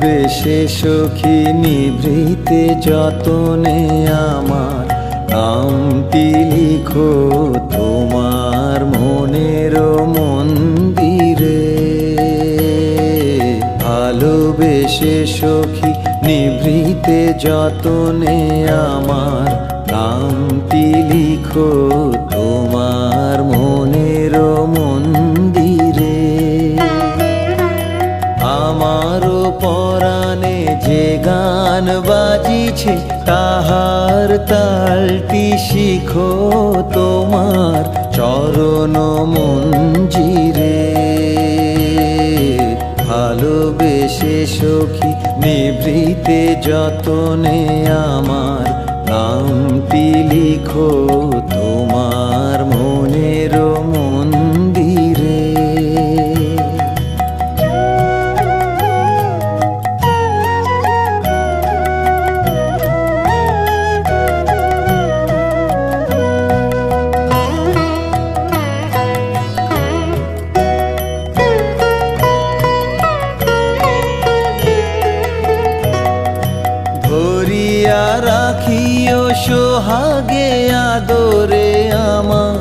ভালোবেসে সখী নিভৃতে যতনে আমার নামটি লিখো তোমার মনের মন্দিরে। ভালোবেসে সখী নিভৃতে যতনে আমার নামটি লিখো তোমার মনের মন্দিরে। আমারও পরাণে যে গান বাজিছে তাহার তালটি শিখো তোমার চরণ মঞ্জিরে। ভালোবেসে সখী নিভৃতে যতনে আমার নামটি লিখো তোমার মনের মন্দিরে। ধরিয়া রাখিও সোহাগে আদরে আমার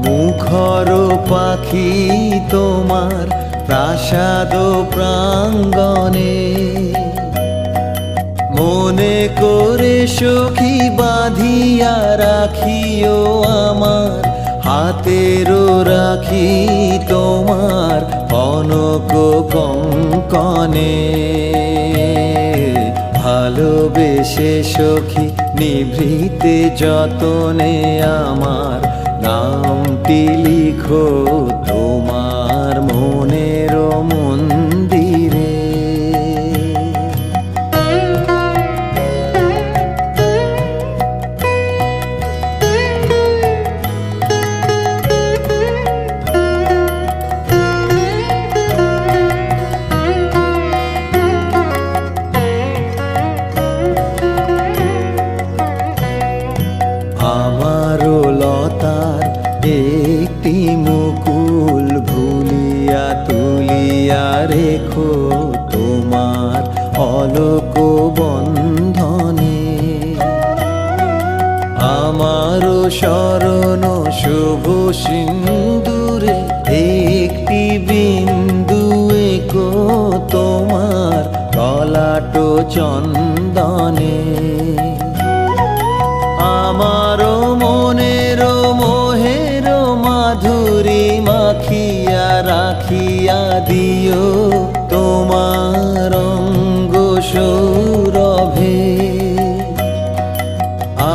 মুখর পাখি তোমার প্রাসাদ প্রাঙ্গণে। মনে করে সখী বাঁধিয়া রাখিও আমার হাতেরও রাখি তোমার কনক কঙ্কনে। ভালোবেসে সখী নিভৃতে যতনে আমার নামটি লিখো তোমার মনের মন্দিরে। আমারও লতার একটি মুকুল ভুলিয়া তুলিয়া রেখো তোমার অলোক বন্ধনে। আমারও শরণ শুভ সিন্দুরে একটি বিন্দু এঁকো তোমার ললাট চন্দনে। আমারও মনের মোহের মাধুরী মাখিয়া রাখিয়া দিও তোমার অঙ্গ সৌরভে।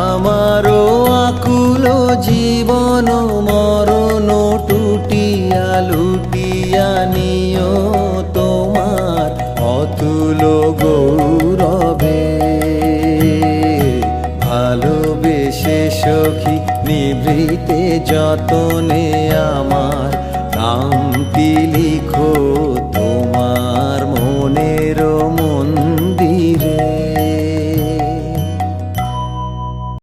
আমারও আকুল জীবন মরণ টুটিয়া লুটিয়া নিও তোমার অতুল গৌরবে। ভালোবেসে সখী নিভৃতে যতনে আমার